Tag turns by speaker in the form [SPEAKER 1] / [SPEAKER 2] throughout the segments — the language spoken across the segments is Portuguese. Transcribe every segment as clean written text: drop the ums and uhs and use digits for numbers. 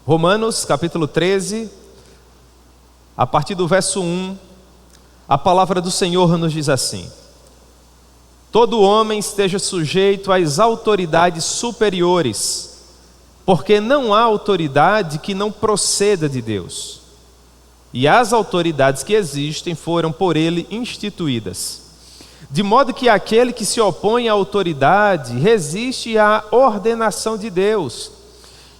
[SPEAKER 1] Romanos capítulo 13, a partir do verso 1, a palavra do Senhor nos diz assim: todo homem esteja sujeito às autoridades superiores, porque não há autoridade que não proceda de Deus, e as autoridades que existem foram por ele instituídas, de modo que aquele que se opõe à autoridade resiste à ordenação de Deus,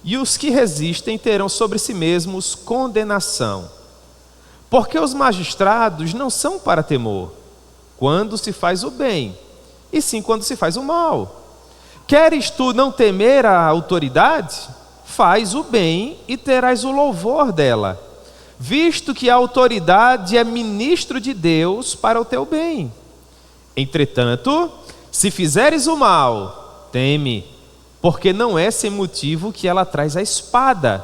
[SPEAKER 1] e os que resistem terão sobre si mesmos condenação. Porque os magistrados não são para temor, quando se faz o bem, e sim quando se faz o mal. Queres tu não temer a autoridade? Faz o bem e terás o louvor dela, visto que a autoridade é ministro de Deus para o teu bem. Entretanto, se fizeres o mal, teme, porque não é sem motivo que ela traz a espada,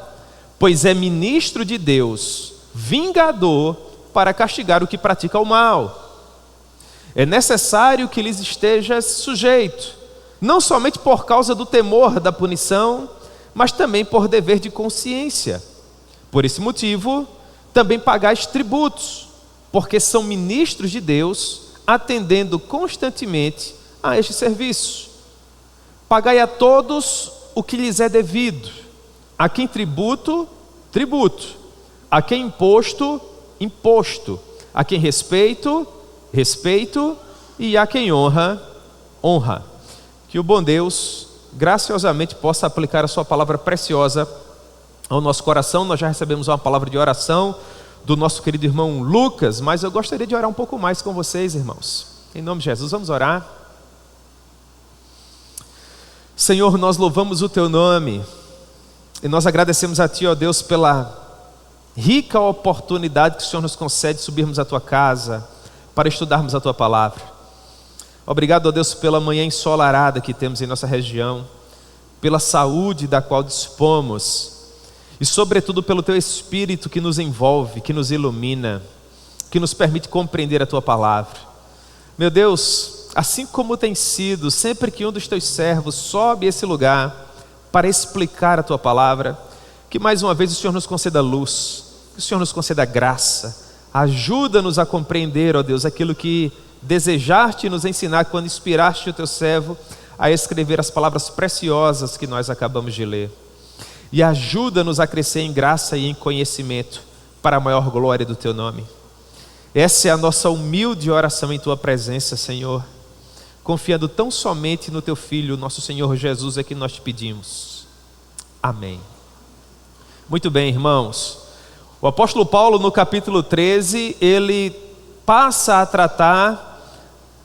[SPEAKER 1] pois é ministro de Deus, vingador, para castigar o que pratica o mal. É necessário que lhes estejas sujeito, não somente por causa do temor da punição, mas também por dever de consciência. Por esse motivo, também pagais tributos, porque são ministros de Deus, atendendo constantemente a este serviço. Pagai a todos o que lhes é devido, a quem tributo, tributo, a quem imposto, imposto, a quem respeito, respeito, e a quem honra, honra. Que o bom Deus graciosamente possa aplicar a sua palavra preciosa ao nosso coração. Nós já recebemos uma palavra de oração do nosso querido irmão Lucas, mas eu gostaria de orar um pouco mais com vocês, irmãos. Em nome de Jesus, vamos orar. Senhor, nós louvamos o teu nome e nós agradecemos a ti, ó Deus, pela rica oportunidade que o Senhor nos concede de subirmos à tua casa para estudarmos a tua palavra. Obrigado, ó Deus, pela manhã ensolarada que temos em nossa região, pela saúde da qual dispomos e sobretudo pelo teu Espírito que nos envolve, que nos ilumina, que nos permite compreender a tua palavra. Meu Deus, assim como tem sido, sempre que um dos teus servos sobe a esse lugar para explicar a tua palavra, que mais uma vez o Senhor nos conceda luz, que o Senhor nos conceda graça, ajuda-nos a compreender, ó Deus, aquilo que desejaste nos ensinar quando inspiraste o teu servo a escrever as palavras preciosas que nós acabamos de ler, e ajuda-nos a crescer em graça e em conhecimento para a maior glória do teu nome. Essa é a nossa humilde oração em tua presença, Senhor, confiando tão somente no teu Filho, nosso Senhor Jesus, é que nós te pedimos. Amém. Muito bem, irmãos. O apóstolo Paulo, no capítulo 13, ele passa a tratar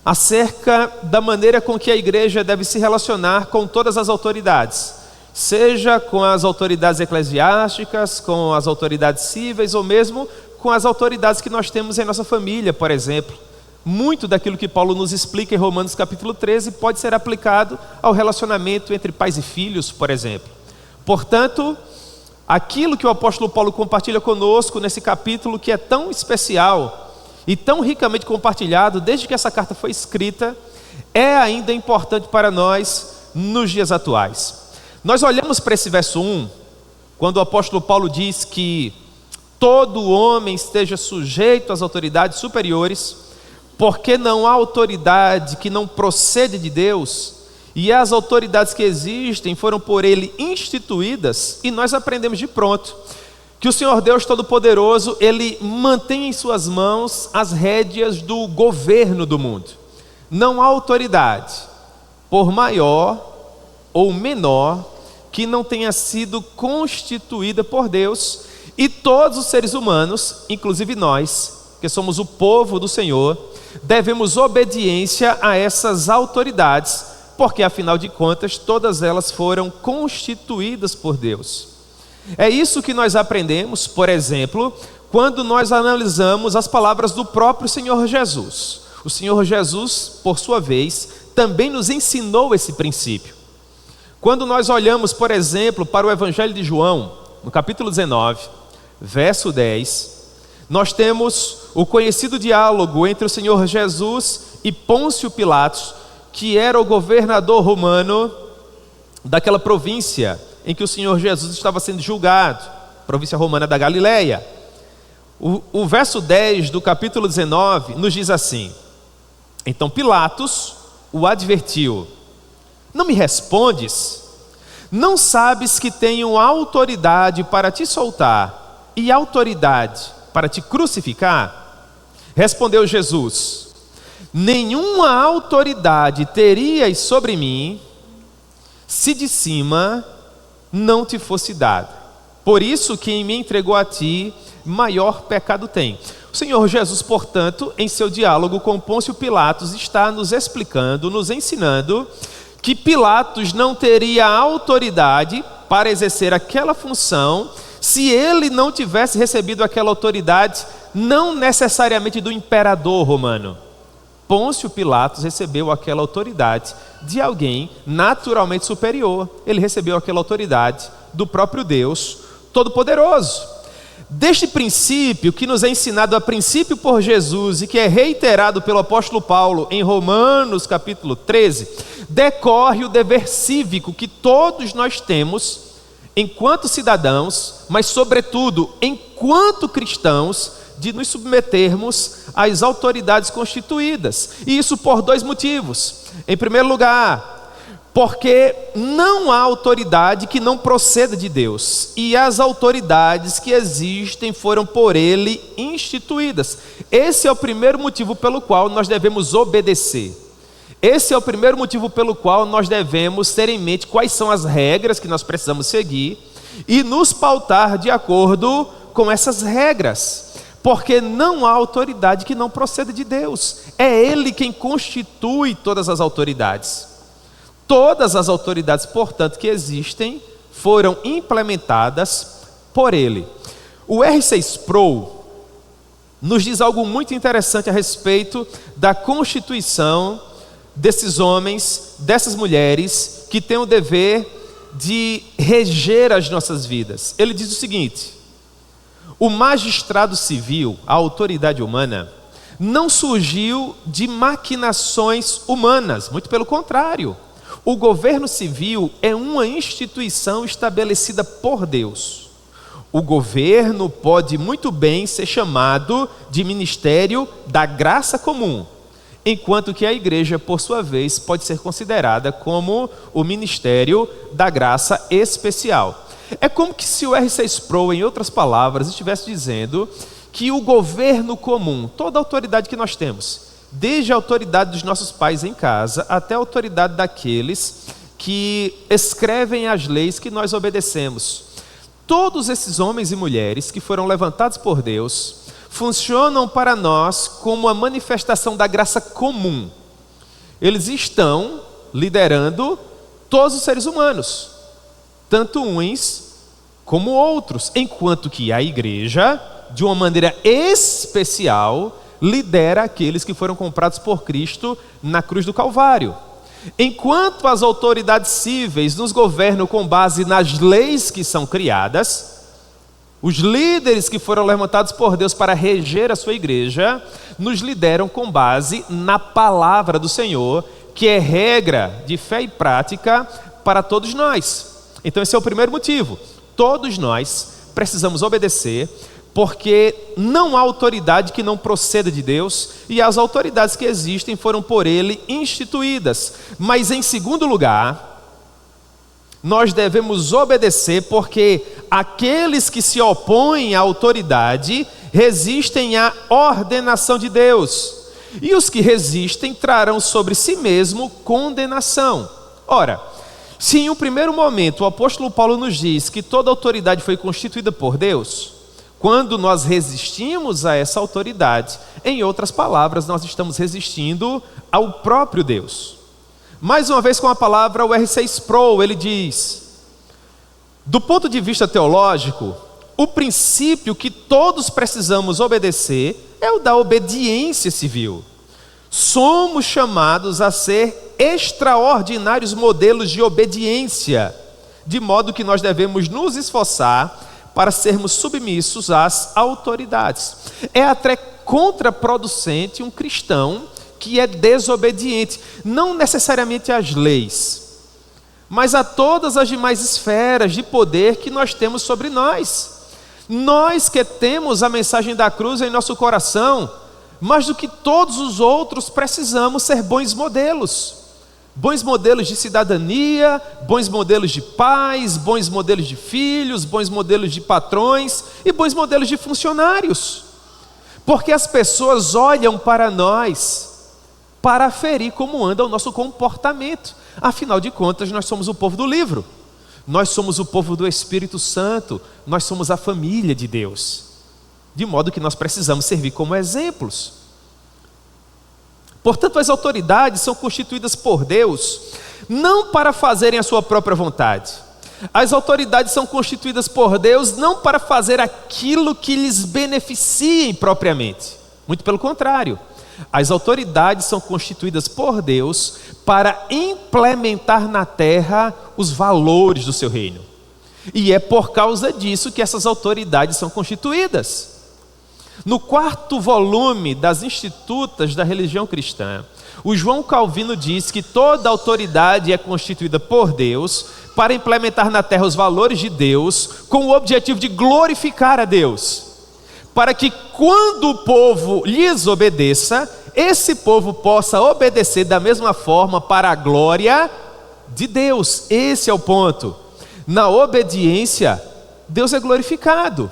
[SPEAKER 1] acerca da maneira com que a igreja deve se relacionar com todas as autoridades, seja com as autoridades eclesiásticas, com as autoridades cíveis ou mesmo com as autoridades que nós temos em nossa família, por exemplo. Muito daquilo que Paulo nos explica em Romanos capítulo 13 pode ser aplicado ao relacionamento entre pais e filhos, por exemplo. Portanto, aquilo que o apóstolo Paulo compartilha conosco nesse capítulo, que é tão especial e tão ricamente compartilhado desde que essa carta foi escrita, é ainda importante para nós nos dias atuais. Nós olhamos para esse verso 1, quando o apóstolo Paulo diz que todo homem esteja sujeito às autoridades superiores, porque não há autoridade que não procede de Deus, e as autoridades que existem foram por ele instituídas, e nós aprendemos de pronto que o Senhor Deus Todo-Poderoso, ele mantém em suas mãos as rédeas do governo do mundo. Não há autoridade, por maior ou menor, que não tenha sido constituída por Deus, e todos os seres humanos, inclusive nós, que somos o povo do Senhor, devemos obediência a essas autoridades, porque afinal de contas todas elas foram constituídas por Deus. É isso que nós aprendemos, por exemplo, quando nós analisamos as palavras do próprio Senhor Jesus. O Senhor Jesus, por sua vez, também nos ensinou esse princípio. Quando nós olhamos, por exemplo, para o Evangelho de João, no capítulo 19, verso 10, nós temos o conhecido diálogo entre o Senhor Jesus e Pôncio Pilatos, que era o governador romano daquela província em que o Senhor Jesus estava sendo julgado, província romana da Galileia. O verso 10 do capítulo 19 nos diz assim: então Pilatos o advertiu: não me respondes? Não sabes que tenho autoridade para te soltar e autoridade para te crucificar? Respondeu Jesus: nenhuma autoridade terias sobre mim se de cima não te fosse dada. Por isso quem me entregou a ti, maior pecado tem. O Senhor Jesus, portanto, em seu diálogo com Pôncio Pilatos, está nos explicando, nos ensinando que Pilatos não teria autoridade para exercer aquela função se ele não tivesse recebido aquela autoridade, não necessariamente do imperador romano. Pôncio Pilatos recebeu aquela autoridade de alguém naturalmente superior. Ele recebeu aquela autoridade do próprio Deus Todo-Poderoso. Deste princípio que nos é ensinado a princípio por Jesus e que é reiterado pelo apóstolo Paulo em Romanos capítulo 13, decorre o dever cívico que todos nós temos enquanto cidadãos, mas sobretudo enquanto cristãos, de nos submetermos às autoridades constituídas. E isso por dois motivos. Em primeiro lugar, porque não há autoridade que não proceda de Deus, e as autoridades que existem foram por Ele instituídas. Esse é o primeiro motivo pelo qual nós devemos obedecer. Esse é o primeiro motivo pelo qual nós devemos ter em mente quais são as regras que nós precisamos seguir e nos pautar de acordo com essas regras. Porque não há autoridade que não proceda de Deus. É Ele quem constitui todas as autoridades. Todas as autoridades, portanto, que existem, foram implementadas por Ele. O R6 Sproul nos diz algo muito interessante a respeito da constituição desses homens, dessas mulheres, que têm o dever de reger as nossas vidas. Ele diz o seguinte: o magistrado civil, a autoridade humana, não surgiu de maquinações humanas, muito pelo contrário. O governo civil é uma instituição estabelecida por Deus. O governo pode muito bem ser chamado de ministério da graça comum, enquanto que a igreja, por sua vez, pode ser considerada como o ministério da graça especial. É como que se o R6 Sproul, em outras palavras, estivesse dizendo que o governo comum, toda a autoridade que nós temos, desde a autoridade dos nossos pais em casa, até a autoridade daqueles que escrevem as leis que nós obedecemos, todos esses homens e mulheres que foram levantados por Deus, funcionam para nós como a manifestação da graça comum. Eles estão liderando todos os seres humanos, tanto uns como outros, enquanto que a igreja, de uma maneira especial, lidera aqueles que foram comprados por Cristo na cruz do Calvário. Enquanto as autoridades cíveis nos governam com base nas leis que são criadas, os líderes que foram levantados por Deus para reger a sua igreja, nos lideram com base na palavra do Senhor, que é regra de fé e prática para todos nós. Então esse é o primeiro motivo. Todos nós precisamos obedecer, porque não há autoridade que não proceda de Deus, e as autoridades que existem foram por Ele instituídas. Mas em segundo lugar, nós devemos obedecer, porque aqueles que se opõem à autoridade resistem à ordenação de Deus, e os que resistem trarão sobre si mesmo condenação. Ora, se em um primeiro momento o apóstolo Paulo nos diz que toda autoridade foi constituída por Deus, quando nós resistimos a essa autoridade, em outras palavras, nós estamos resistindo ao próprio Deus. Mais uma vez com a palavra, o R6 Sproul, ele diz: do ponto de vista teológico, o princípio que todos precisamos obedecer é o da obediência civil. Somos chamados a ser extraordinários modelos de obediência, de modo que nós devemos nos esforçar para sermos submissos às autoridades. É até contraproducente um cristão que é desobediente, não necessariamente às leis, mas a todas as demais esferas de poder que nós temos sobre nós. Nós que temos a mensagem da cruz em nosso coração, mais do que todos os outros, precisamos ser bons modelos. Bons modelos de cidadania, bons modelos de pais, bons modelos de filhos, bons modelos de patrões e bons modelos de funcionários. Porque as pessoas olham para nós para aferir como anda o nosso comportamento. Afinal de contas, nós somos o povo do livro. Nós somos o povo do Espírito Santo. Nós somos a família de Deus. De modo que nós precisamos servir como exemplos. Portanto, as autoridades são constituídas por Deus, não para fazerem a sua própria vontade. As autoridades são constituídas por Deus não para fazer aquilo que lhes beneficiem propriamente. Muito pelo contrário. As autoridades são constituídas por Deus para implementar na terra os valores do seu reino. E é por causa disso que essas autoridades são constituídas. No 4º volume das Institutas da Religião Cristã, o João Calvino diz que toda autoridade é constituída por Deus para implementar na terra os valores de Deus com o objetivo de glorificar a Deus. Para que quando o povo lhes obedeça, esse povo possa obedecer da mesma forma para a glória de Deus. Esse é o ponto. Na obediência, Deus é glorificado.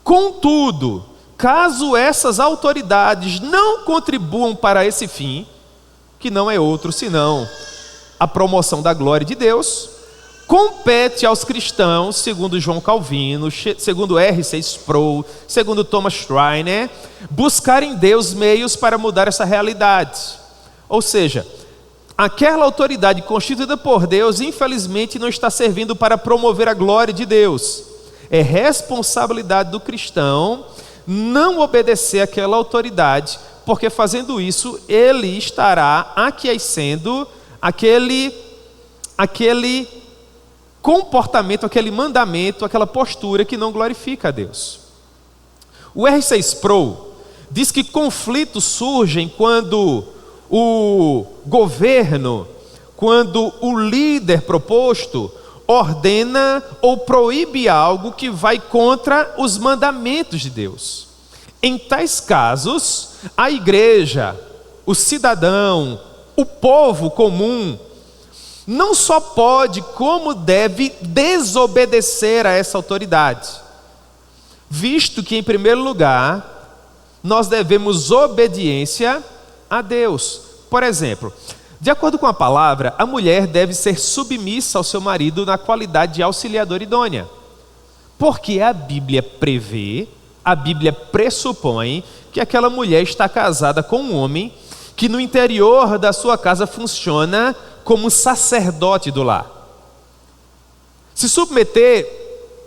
[SPEAKER 1] Contudo, caso essas autoridades não contribuam para esse fim, que não é outro senão a promoção da glória de Deus, compete aos cristãos, segundo João Calvino, segundo R.C. Sproul, segundo Thomas Schreiner, buscar em Deus meios para mudar essa realidade. Ou seja, aquela autoridade constituída por Deus, infelizmente, não está servindo para promover a glória de Deus. É responsabilidade do cristão não obedecer àquela autoridade, porque fazendo isso, ele estará aquiescendo aquele comportamento, aquele mandamento, aquela postura que não glorifica a Deus. O R.C. Sproul diz que conflitos surgem quando o governo, quando o líder proposto ordena ou proíbe algo que vai contra os mandamentos de Deus. Em tais casos, a igreja, o cidadão, o povo comum, não só pode, como deve desobedecer a essa autoridade, visto que, em primeiro lugar, nós devemos obediência a Deus. Por exemplo, de acordo com a palavra, a mulher deve ser submissa ao seu marido na qualidade de auxiliadora idônea, porque a Bíblia prevê, a Bíblia pressupõe que aquela mulher está casada com um homem que no interior da sua casa funciona como sacerdote do lar. Se submeter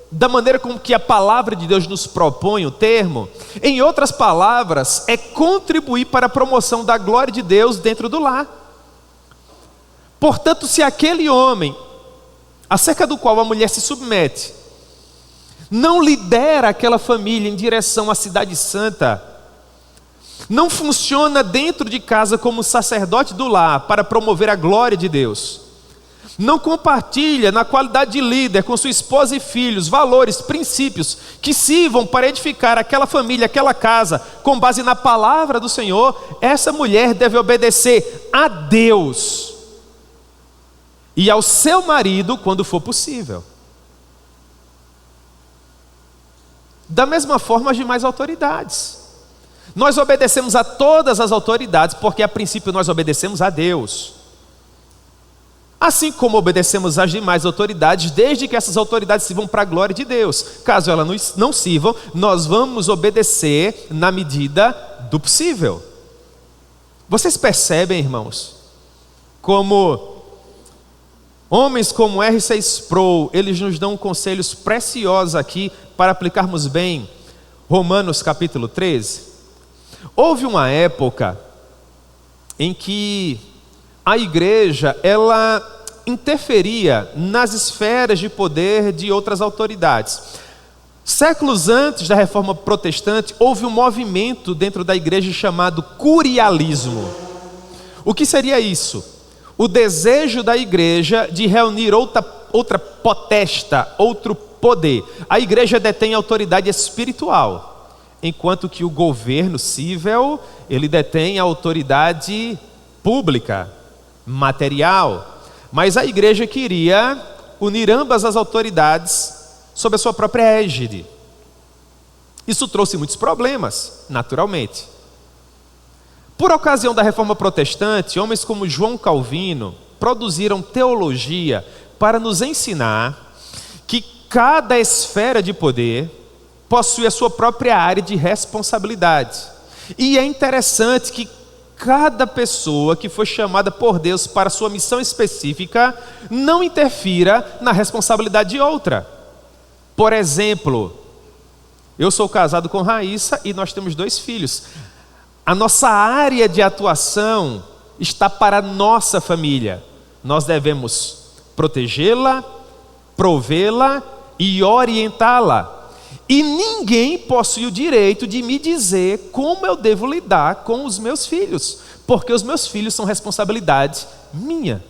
[SPEAKER 1] da maneira como que a palavra de Deus nos propõe o termo, em outras palavras, é contribuir para a promoção da glória de Deus dentro do lar. Portanto, se aquele homem, acerca do qual a mulher se submete, não lidera aquela família em direção à cidade santa, não funciona dentro de casa como sacerdote do lar para promover a glória de Deus, não compartilha na qualidade de líder com sua esposa e filhos valores, princípios que sirvam para edificar aquela família, aquela casa, com base na palavra do Senhor, essa mulher deve obedecer a Deus e ao seu marido quando for possível. Da mesma forma, as demais autoridades. Nós obedecemos a todas as autoridades porque a princípio nós obedecemos a Deus. Assim como obedecemos às demais autoridades, desde que essas autoridades sirvam para a glória de Deus. Caso elas não sirvam, nós vamos obedecer na medida do possível. Vocês percebem, irmãos, como homens como R.C. Sproul, eles nos dão conselhos preciosos aqui para aplicarmos bem Romanos capítulo 13. Houve uma época em que a igreja, ela interferia nas esferas de poder de outras autoridades. Séculos antes da reforma protestante, houve um movimento dentro da igreja chamado curialismo. O que seria isso? o desejo da igreja de reunir outra potesta, outro poder. A igreja detém autoridade espiritual, enquanto que o governo civil, ele detém a autoridade pública, material. Mas a igreja queria unir ambas as autoridades sob a sua própria égide. Isso trouxe muitos problemas, naturalmente. Por ocasião da Reforma Protestante, homens como João Calvino produziram teologia para nos ensinar que cada esfera de poder possui a sua própria área de responsabilidade. E é interessante que cada pessoa que foi chamada por Deus para sua missão específica não interfira na responsabilidade de outra. Por exemplo, eu sou casado com Raíssa e nós temos 2 filhos. A nossa área de atuação está para a nossa família. Nós devemos protegê-la, provê-la e orientá-la. E ninguém possui o direito de me dizer como eu devo lidar com os meus filhos, porque os meus filhos são responsabilidade minha.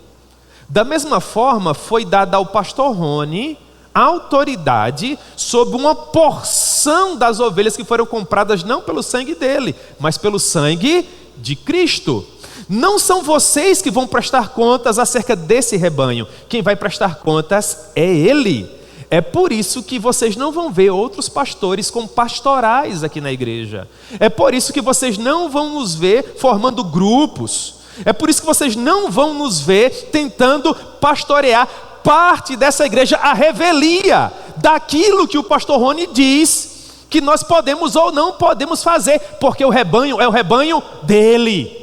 [SPEAKER 1] Da mesma forma, foi dada ao pastor Rony autoridade sobre uma porção das ovelhas que foram compradas não pelo sangue dele, mas pelo sangue de Cristo. Não são vocês que vão prestar contas acerca desse rebanho. Quem vai prestar contas é ele. É por isso que vocês não vão ver outros pastores com pastorais aqui na igreja. É por isso que vocês não vão nos ver formando grupos. É por isso que vocês não vão nos ver tentando pastorear parte dessa igreja, a revelia daquilo que o pastor Rony diz que nós podemos ou não podemos fazer, porque o rebanho é o rebanho dele.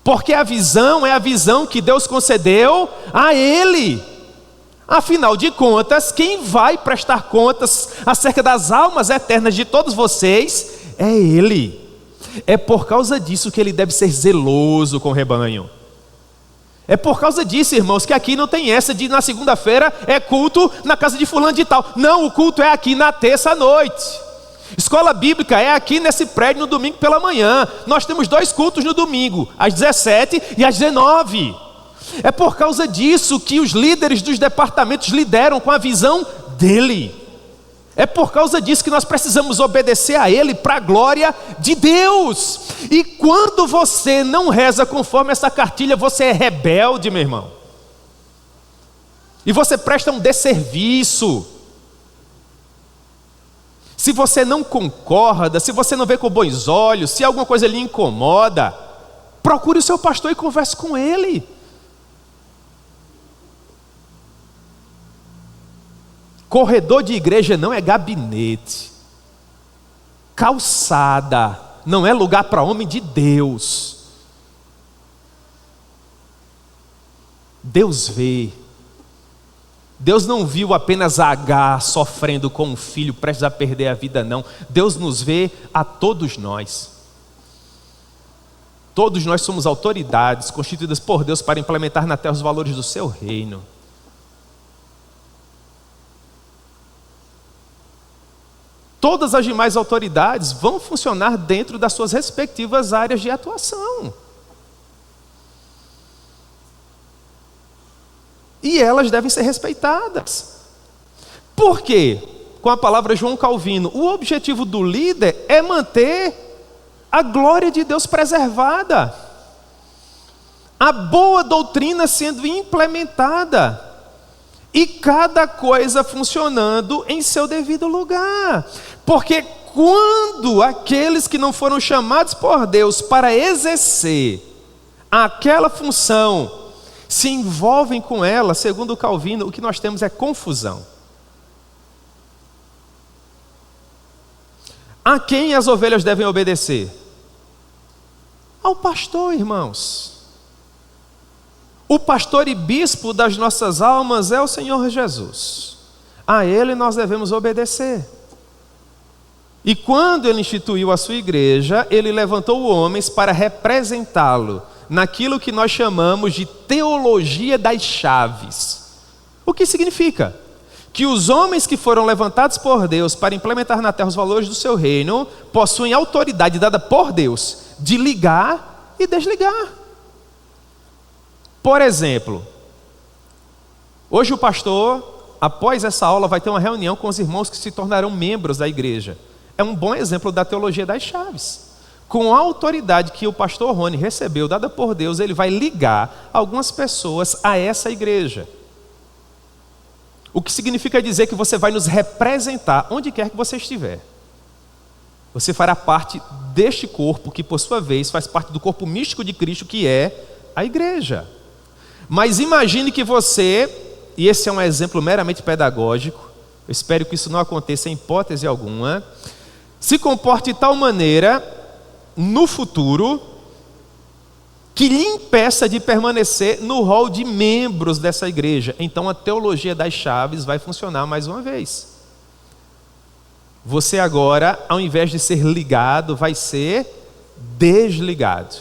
[SPEAKER 1] Porque a visão é a visão que Deus concedeu a ele. Afinal de contas, quem vai prestar contas acerca das almas eternas de todos vocês é ele. É por causa disso que ele deve ser zeloso com o rebanho. É por causa disso, irmãos, que aqui não tem essa de na segunda-feira é culto na casa de fulano de tal. Não, o culto é aqui na terça-noite. Escola bíblica é aqui nesse prédio no domingo pela manhã. Nós temos 2 cultos no domingo, às 17 e às 19. É por causa disso que os líderes dos departamentos lideram com a visão dele. É por causa disso que nós precisamos obedecer a ele para a glória de Deus. E quando você não reza conforme essa cartilha, você é rebelde, meu irmão. E você presta um desserviço. Se você não concorda, se você não vê com bons olhos, se alguma coisa lhe incomoda, procure o seu pastor e converse com ele. Corredor de igreja não é gabinete. Calçada não é lugar para homem de Deus. Deus vê. Deus não viu apenas Agar sofrendo com um filho prestes a perder a vida, não. Deus nos vê a todos nós. Todos nós somos autoridades constituídas por Deus para implementar na terra os valores do seu reino. Todas as demais autoridades vão funcionar dentro das suas respectivas áreas de atuação. E elas devem ser respeitadas. Por quê? Com a palavra João Calvino, o objetivo do líder é manter a glória de Deus preservada, a boa doutrina sendo implementada, e cada coisa funcionando em seu devido lugar. Porque quando aqueles que não foram chamados por Deus para exercer aquela função se envolvem com ela, segundo Calvino, o que nós temos é confusão. A quem as ovelhas devem obedecer? Ao pastor, irmãos. O pastor e bispo das nossas almas é o Senhor Jesus. A Ele nós devemos obedecer. E quando Ele instituiu a sua igreja, Ele levantou homens para representá-lo naquilo que nós chamamos de teologia das chaves. O que significa? Que os homens que foram levantados por Deus para implementar na terra os valores do seu reino, possuem autoridade dada por Deus de ligar e desligar. Por exemplo, hoje o pastor, após essa aula, vai ter uma reunião com os irmãos que se tornarão membros da igreja. É um bom exemplo da teologia das chaves. Com a autoridade que o pastor Rony recebeu, dada por Deus, ele vai ligar algumas pessoas a essa igreja. O que significa dizer que você vai nos representar onde quer que você estiver. Você fará parte deste corpo, que por sua vez faz parte do corpo místico de Cristo, que é a igreja. Mas imagine que você, e esse é um exemplo meramente pedagógico, eu espero que isso não aconteça em hipótese alguma, se comporte de tal maneira no futuro que lhe impeça de permanecer no rol de membros dessa igreja. Então a teologia das chaves vai funcionar mais uma vez. Você agora, ao invés de ser ligado, vai ser desligado.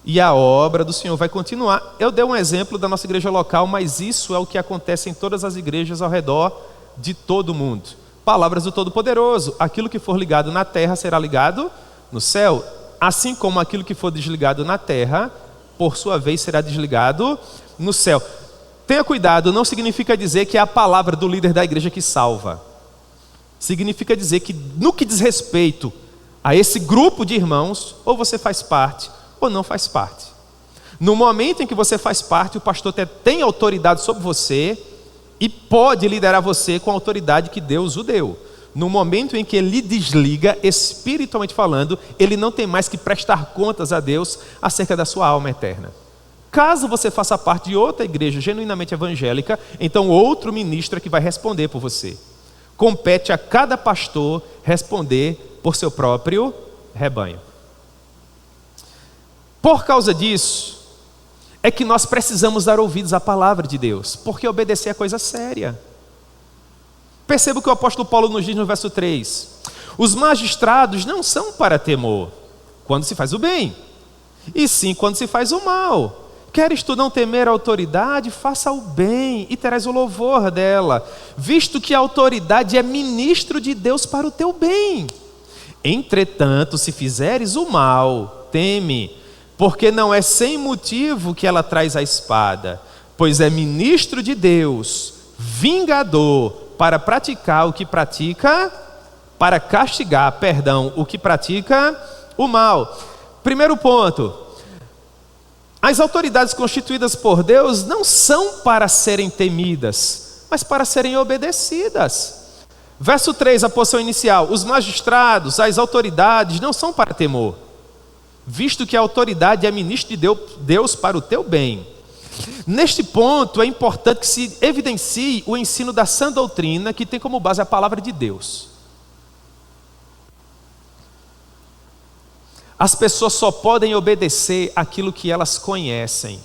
[SPEAKER 1] E a obra do Senhor vai continuar. Eu dei um exemplo da nossa igreja local, mas isso é o que acontece em todas as igrejas ao redor de todo o mundo. Palavras do Todo-Poderoso: aquilo que for ligado na terra será ligado no céu, assim como aquilo que for desligado na terra, por sua vez será desligado no céu. Tenha cuidado, não significa dizer que é a palavra do líder da igreja que salva. Significa dizer que no que diz respeito a esse grupo de irmãos, ou você faz parte ou não faz parte. No momento em que você faz parte, o pastor tem autoridade sobre você e pode liderar você com a autoridade que Deus o deu. No momento em que ele lhe desliga, espiritualmente falando, ele não tem mais que prestar contas a Deus acerca da sua alma eterna. Caso você faça parte de outra igreja genuinamente evangélica, então outro ministro é que vai responder por você. Compete a cada pastor responder por seu próprio rebanho. Por causa disso, é que nós precisamos dar ouvidos à palavra de Deus, porque obedecer é coisa séria. Perceba o que o apóstolo Paulo nos diz no verso 3. Os magistrados não são para temor, quando se faz o bem, e sim quando se faz o mal. Queres tu não temer a autoridade? Faça o bem e terás o louvor dela, visto que a autoridade é ministro de Deus para o teu bem. Entretanto, se fizeres o mal, teme, porque não é sem motivo que ela traz a espada, pois é ministro de Deus, vingador, para praticar o que pratica, para castigar, o que pratica o mal. Primeiro ponto: as autoridades constituídas por Deus não são para serem temidas, mas para serem obedecidas. Verso 3, a porção inicial: os magistrados, as autoridades não são para temor, visto que a autoridade é ministro de Deus para o teu bem. Neste ponto é importante que se evidencie o ensino da sã doutrina, que tem como base a palavra de Deus. As pessoas só podem obedecer aquilo que elas conhecem.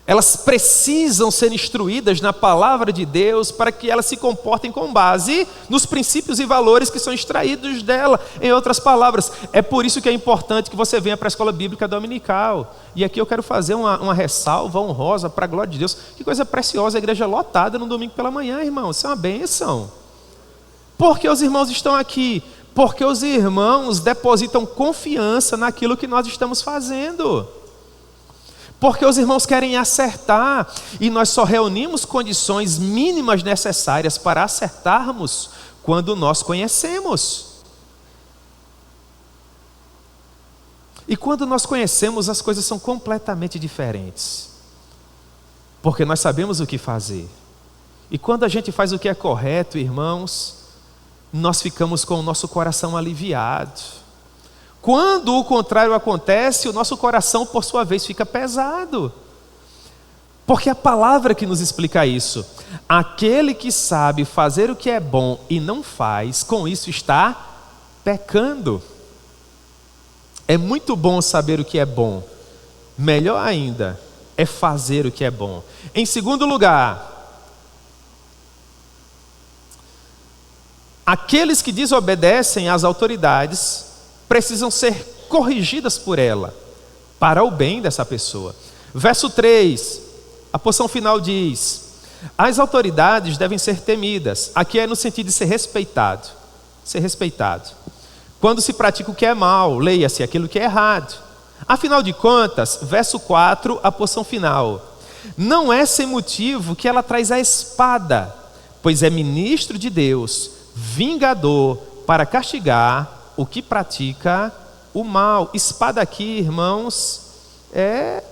[SPEAKER 1] Elas precisam ser instruídas na palavra de Deus para que elas se comportem com base nos princípios e valores que são extraídos dela. Em outras palavras, é por isso que é importante que você venha para a escola bíblica dominical. E aqui eu quero fazer uma ressalva honrosa para a glória de Deus. Que coisa preciosa, a igreja lotada no domingo pela manhã, irmão. Isso é uma bênção. Por que os irmãos estão aqui? Porque os irmãos depositam confiança naquilo que nós estamos fazendo. Porque os irmãos querem acertar, e nós só reunimos condições mínimas necessárias para acertarmos quando nós conhecemos. E quando nós conhecemos, as coisas são completamente diferentes. Porque nós sabemos o que fazer. E quando a gente faz o que é correto, irmãos, nós ficamos com o nosso coração aliviado. Quando o contrário acontece, o nosso coração, por sua vez, fica pesado. Porque a palavra que nos explica isso: aquele que sabe fazer o que é bom e não faz, com isso está pecando. É muito bom saber o que é bom. Melhor ainda é fazer o que é bom. Em segundo lugar, aqueles que desobedecem às autoridades precisam ser corrigidas por ela, para o bem dessa pessoa. Verso 3, a porção final diz: as autoridades devem ser temidas. Aqui é no sentido de ser respeitado. Ser respeitado. Quando se pratica o que é mal, leia-se aquilo que é errado. Afinal de contas, verso 4, a porção final. Não é sem motivo que ela traz a espada, pois é ministro de Deus, vingador, para castigar o que pratica o mal. Espada aqui, irmãos, é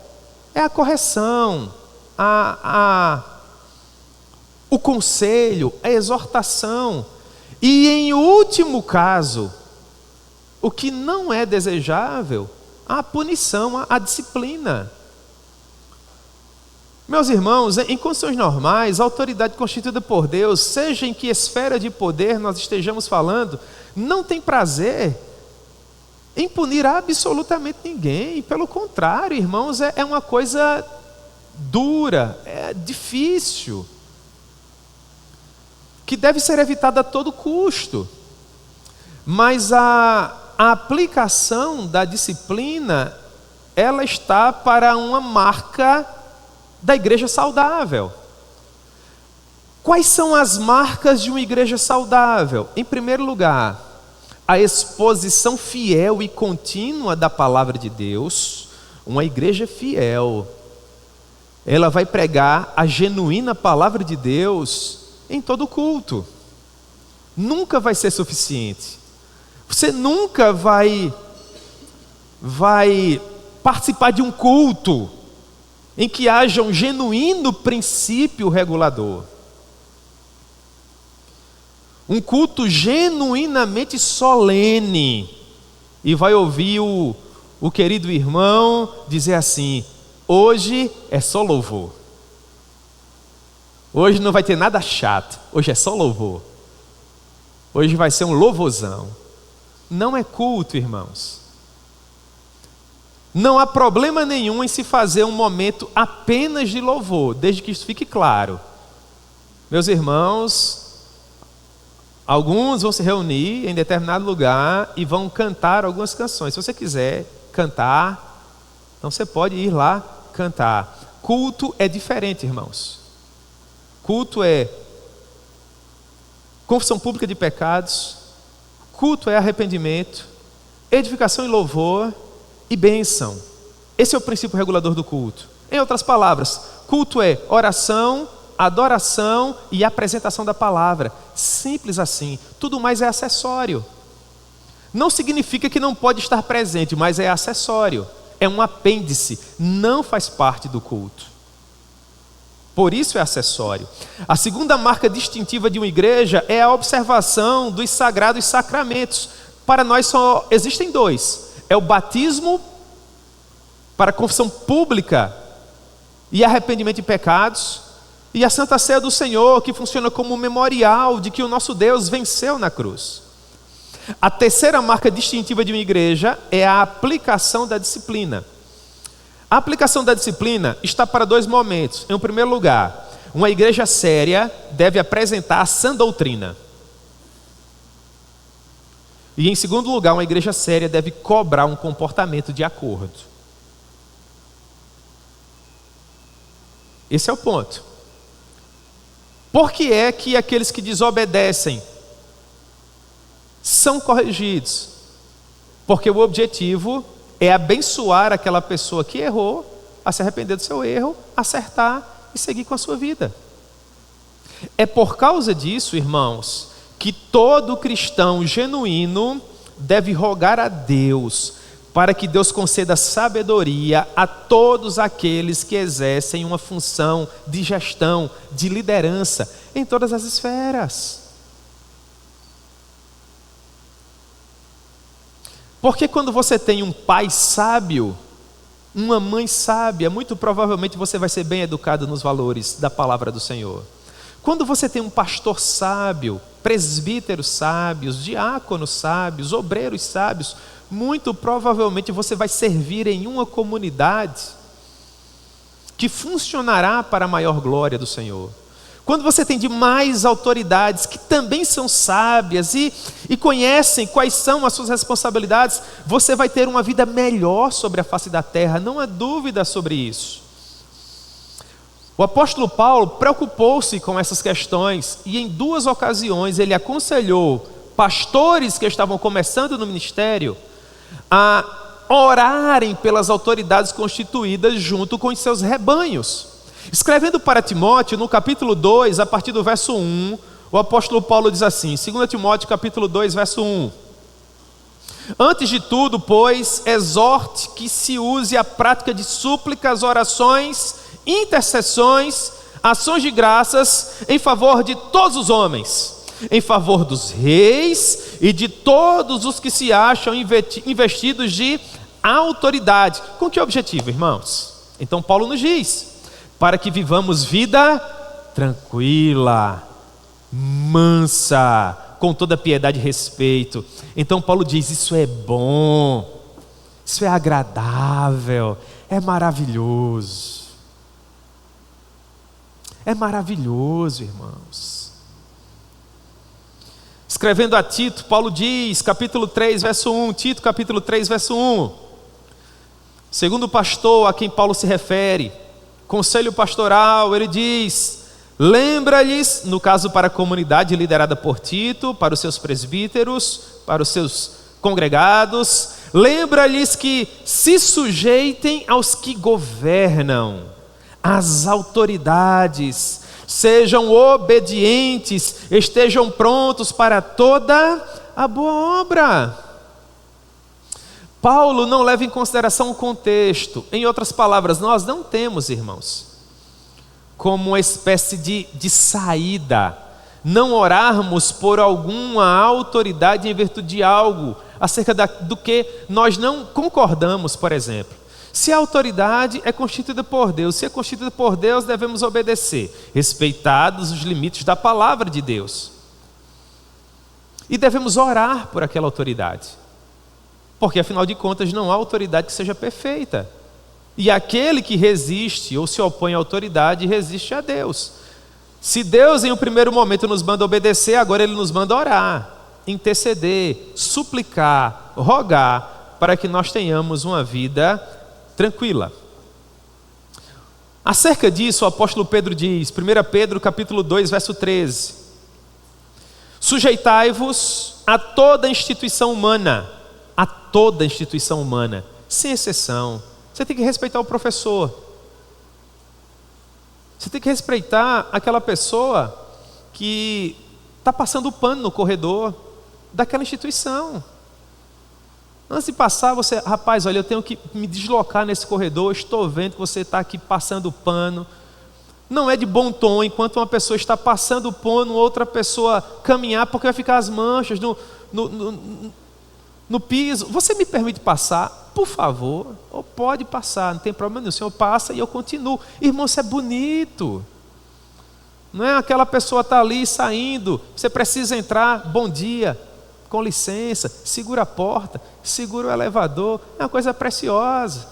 [SPEAKER 1] a correção, o conselho, a exortação. E em último caso, o que não é desejável, a punição, a disciplina. Meus irmãos, em condições normais, a autoridade constituída por Deus, seja em que esfera de poder nós estejamos falando, não tem prazer em punir absolutamente ninguém. Pelo contrário, irmãos, é uma coisa dura, é difícil, que deve ser evitada a todo custo. Mas a aplicação da disciplina, ela está para uma marca da igreja saudável. Quais são as marcas de uma igreja saudável? Em primeiro lugar, a exposição fiel e contínua da palavra de Deus. Uma igreja fiel, ela vai pregar a genuína palavra de Deus em todo culto. Nunca vai ser suficiente. Você nunca vai participar de um culto em que haja um genuíno princípio regulador. Um culto genuinamente solene. E vai ouvir o querido irmão dizer assim: hoje é só louvor. Hoje não vai ter nada chato. Hoje é só louvor. Hoje vai ser um louvorzão. Não é culto, irmãos. Não há problema nenhum em se fazer um momento apenas de louvor, desde que isso fique claro. Meus irmãos, alguns vão se reunir em determinado lugar e vão cantar algumas canções. Se você quiser cantar, então você pode ir lá cantar. Culto é diferente, irmãos. Culto é confissão pública de pecados. Culto é arrependimento, edificação e louvor e bênção. Esse é o princípio regulador do culto. Em outras palavras, culto é oração, adoração e apresentação da palavra. Simples assim. Tudo mais é acessório. Não significa que não pode estar presente, mas é acessório. É um apêndice, não faz parte do culto. Por isso é acessório. A segunda marca distintiva de uma igreja é a observação dos sagrados sacramentos. Para nós só existem dois. É o batismo para confissão pública e arrependimento de pecados, e a Santa Ceia do Senhor, que funciona como um memorial de que o nosso Deus venceu na cruz. A terceira marca distintiva de uma igreja é a aplicação da disciplina. A aplicação da disciplina está para dois momentos. Em primeiro lugar, uma igreja séria deve apresentar a sã doutrina. E em segundo lugar, uma igreja séria deve cobrar um comportamento de acordo. Esse é o ponto. Por que é que aqueles que desobedecem são corrigidos? Porque o objetivo é abençoar aquela pessoa que errou, a se arrepender do seu erro, acertar e seguir com a sua vida. É por causa disso, irmãos, que todo cristão genuíno deve rogar a Deus para que Deus conceda sabedoria a todos aqueles que exercem uma função de gestão, de liderança em todas as esferas. Porque quando você tem um pai sábio, uma mãe sábia, muito provavelmente você vai ser bem educado nos valores da palavra do Senhor. Quando você tem um pastor sábio, presbíteros sábios, diáconos sábios, obreiros sábios, muito provavelmente você vai servir em uma comunidade que funcionará para a maior glória do Senhor. Quando você tem demais autoridades que também são sábias e conhecem quais são as suas responsabilidades, você vai ter uma vida melhor sobre a face da terra, não há dúvida sobre isso. O apóstolo Paulo preocupou-se com essas questões e em 2 ocasiões ele aconselhou pastores que estavam começando no ministério a orarem pelas autoridades constituídas junto com os seus rebanhos. Escrevendo para Timóteo, no capítulo 2, a partir do verso 1, o apóstolo Paulo diz assim, 2 Timóteo capítulo 2, verso 1. Antes de tudo, pois, exorte que se use a prática de súplicas, orações, intercessões, ações de graças em favor de todos os homens, em favor dos reis e de todos os que se acham investidos de autoridade. Com que objetivo, irmãos? Então Paulo nos diz, para que vivamos vida tranquila, mansa, com toda piedade e respeito. Então Paulo diz, isso é bom, isso é agradável, é maravilhoso. É maravilhoso, irmãos. Escrevendo a Tito, Paulo diz, capítulo 3, verso 1, Tito capítulo 3, verso 1. Segundo o pastor a quem Paulo se refere, conselho pastoral, ele diz, lembra-lhes, no caso para a comunidade liderada por Tito, para os seus presbíteros, para os seus congregados, lembra-lhes que se sujeitem aos que governam, às autoridades, sejam obedientes, estejam prontos para toda a boa obra. Paulo não leva em consideração o contexto. Em outras palavras, nós não temos, irmãos, como uma espécie de saída, não orarmos por alguma autoridade em virtude de algo acerca do que nós não concordamos, por exemplo. Se a autoridade é constituída por Deus, se é constituída por Deus, devemos obedecer, respeitados os limites da palavra de Deus. E devemos orar por aquela autoridade. Porque afinal de contas não há autoridade que seja perfeita. E aquele que resiste ou se opõe à autoridade, resiste a Deus. Se Deus em um primeiro momento nos manda obedecer, agora Ele nos manda orar, interceder, suplicar, rogar, para que nós tenhamos uma vida tranquila. Acerca disso, o apóstolo Pedro diz, 1 Pedro capítulo 2, verso 13. Sujeitai-vos a toda instituição humana, sem exceção. Você tem que respeitar o professor. Você tem que respeitar aquela pessoa que está passando pano no corredor daquela instituição. Antes de passar, você, rapaz, olha, eu tenho que me deslocar nesse corredor, estou vendo que você está aqui passando pano. Não é de bom tom, enquanto uma pessoa está passando pano, outra pessoa caminhar, porque vai ficar as manchas no piso. Você me permite passar? Por favor, ou pode passar, não tem problema nenhum. O senhor passa e eu continuo. Irmão, isso é bonito. Não é aquela pessoa está ali saindo, você precisa entrar, bom dia, com licença, segura a porta, segura o elevador, é uma coisa preciosa.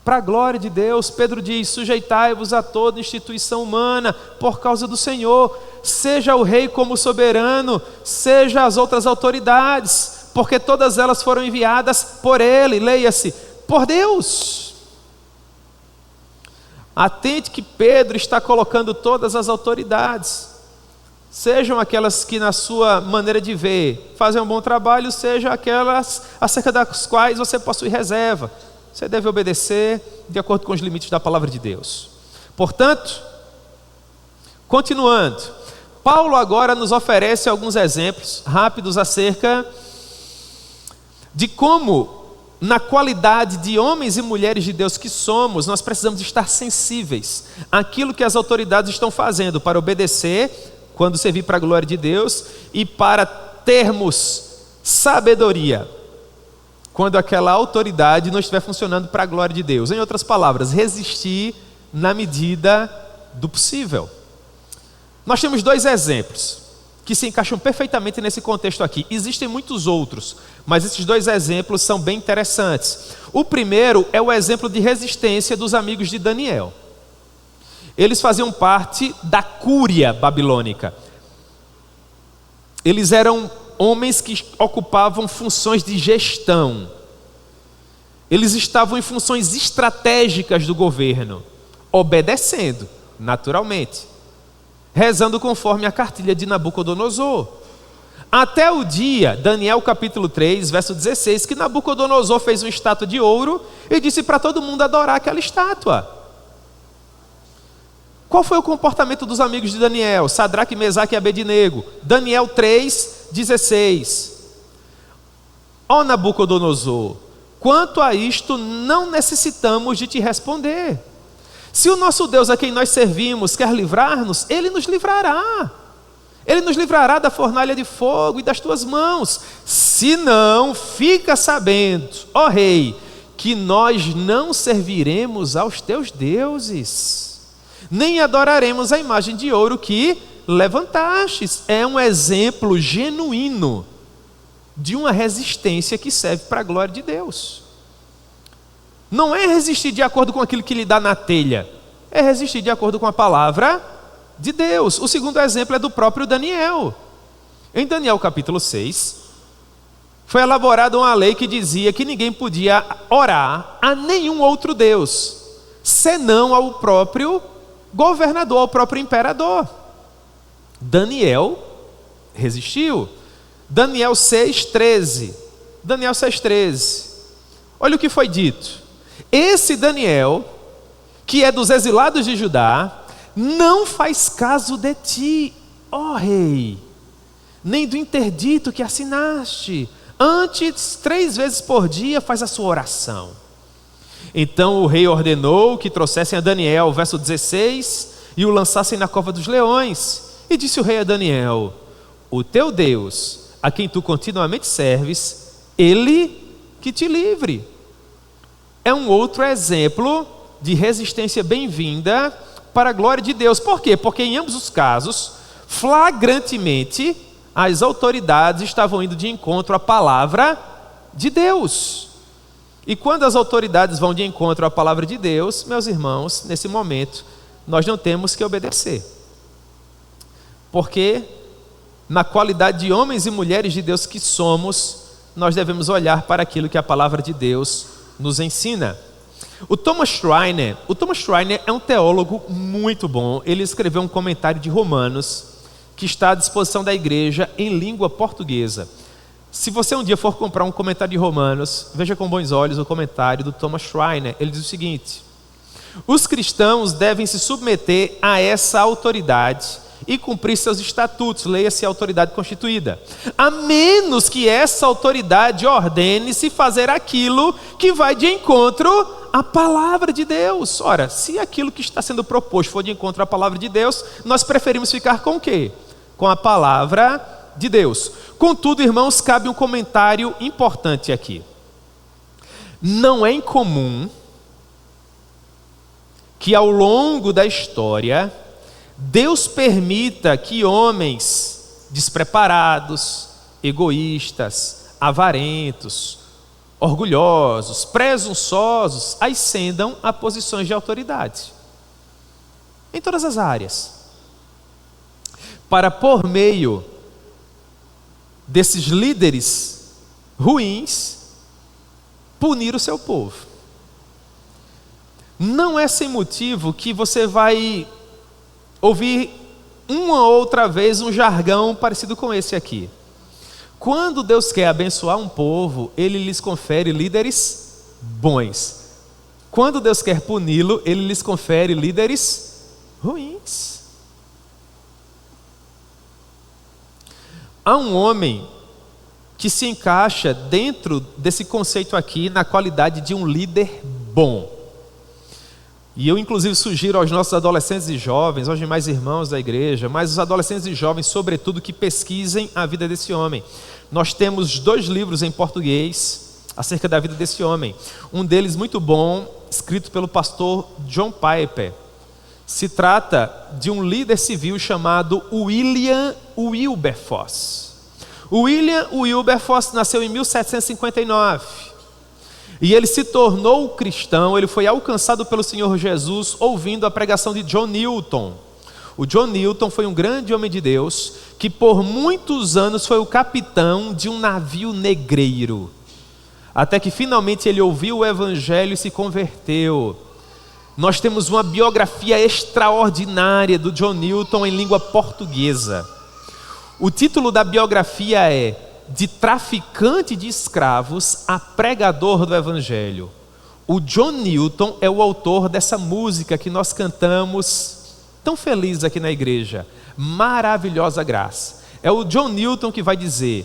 [SPEAKER 1] Para a glória de Deus, Pedro diz, sujeitai-vos a toda instituição humana, por causa do Senhor, seja o rei como soberano, seja as outras autoridades, porque todas elas foram enviadas por Ele, leia-se, por Deus. Atente que Pedro está colocando todas as autoridades, sejam aquelas que na sua maneira de ver fazem um bom trabalho, sejam aquelas acerca das quais você possui reserva. Você deve obedecer de acordo com os limites da palavra de Deus. Portanto, continuando, Paulo agora nos oferece alguns exemplos rápidos acerca de como, na qualidade de homens e mulheres de Deus que somos, nós precisamos estar sensíveis àquilo que as autoridades estão fazendo para obedecer, quando servir para a glória de Deus, e para termos sabedoria, quando aquela autoridade não estiver funcionando para a glória de Deus. Em outras palavras, resistir na medida do possível. Nós temos dois exemplos que se encaixam perfeitamente nesse contexto aqui. Existem muitos outros, mas esses dois exemplos são bem interessantes. O primeiro é o exemplo de resistência dos amigos de Daniel. Eles faziam parte da cúria babilônica. Eles eram homens que ocupavam funções de gestão. Eles estavam em funções estratégicas do governo, obedecendo, naturalmente, rezando conforme a cartilha de Nabucodonosor. Até o dia, Daniel capítulo 3, verso 16, que Nabucodonosor fez uma estátua de ouro e disse para todo mundo adorar aquela estátua. Qual foi o comportamento dos amigos de Daniel? Sadraque, Mesaque e Abednego. Daniel 3, 16. Ó Nabucodonosor, quanto a isto não necessitamos de te responder. Se o nosso Deus a quem nós servimos quer livrar-nos, Ele nos livrará. Ele nos livrará da fornalha de fogo e das tuas mãos. Se não, fica sabendo, ó rei, que nós não serviremos aos teus deuses, nem adoraremos a imagem de ouro que levantastes. É um exemplo genuíno de uma resistência que serve para a glória de Deus. Não é resistir de acordo com aquilo que lhe dá na telha, é resistir de acordo com a palavra de Deus. O segundo exemplo é do próprio Daniel. Em Daniel capítulo 6, foi elaborada uma lei que dizia que ninguém podia orar a nenhum outro Deus, senão ao próprio governador, ao próprio imperador. Daniel resistiu. Daniel 6,13. Daniel 6,13. Olha o que foi dito. Esse Daniel, que é dos exilados de Judá, não faz caso de ti, ó rei, nem do interdito que assinaste. Antes, 3 vezes por dia faz a sua oração. Então o rei ordenou que trouxessem a Daniel, verso 16, e o lançassem na cova dos leões. E disse o rei a Daniel: o teu Deus, a quem tu continuamente serves, Ele que te livre. É um outro exemplo de resistência bem-vinda para a glória de Deus. Por quê? Porque em ambos os casos, flagrantemente, as autoridades estavam indo de encontro à palavra de Deus. E quando as autoridades vão de encontro à palavra de Deus, meus irmãos, nesse momento, nós não temos que obedecer. Porque, na qualidade de homens e mulheres de Deus que somos, nós devemos olhar para aquilo que a palavra de Deus nos ensina. O Thomas Schreiner é um teólogo muito bom. Ele escreveu um comentário de Romanos que está à disposição da igreja em língua portuguesa. Se você um dia for comprar um comentário de Romanos, veja com bons olhos o comentário do Thomas Schreiner. Ele diz o seguinte: os cristãos devem se submeter a essa autoridade e cumprir seus estatutos, leia-se a autoridade constituída, a menos que essa autoridade ordene-se fazer aquilo que vai de encontro à palavra de Deus. Ora, se aquilo que está sendo proposto for de encontro à palavra de Deus, nós preferimos ficar com o quê? Com a palavra de Deus. Contudo, irmãos, cabe um comentário importante aqui. Não é incomum que ao longo da história Deus permita que homens despreparados, egoístas, avarentos, orgulhosos, presunçosos, ascendam a posições de autoridade em todas as áreas, para por meio desses líderes ruins punir o seu povo. Não é sem motivo que você vai ouvir uma ou outra vez um jargão parecido com esse aqui. Quando Deus quer abençoar um povo, Ele lhes confere líderes bons. Quando Deus quer puni-lo, Ele lhes confere líderes ruins. Há um homem que se encaixa dentro desse conceito aqui na qualidade de um líder bom. E eu inclusive sugiro aos nossos adolescentes e jovens, aos demais irmãos da igreja, mas os adolescentes e jovens sobretudo, que pesquisem a vida desse homem. Nós temos 2 livros em português acerca da vida desse homem. Um deles muito bom, escrito pelo pastor John Piper. Se trata de um líder civil chamado William Wilberforce. William Wilberforce nasceu em 1759. E ele se tornou cristão, ele foi alcançado pelo Senhor Jesus ouvindo a pregação de John Newton. O John Newton foi um grande homem de Deus que por muitos anos foi o capitão de um navio negreiro. Até que finalmente ele ouviu o evangelho e se converteu. Nós temos uma biografia extraordinária do John Newton em língua portuguesa. O título da biografia é De Traficante de Escravos a Pregador do Evangelho. O John Newton é o autor dessa música que nós cantamos tão felizes aqui na igreja, Maravilhosa Graça. É o John Newton que vai dizer: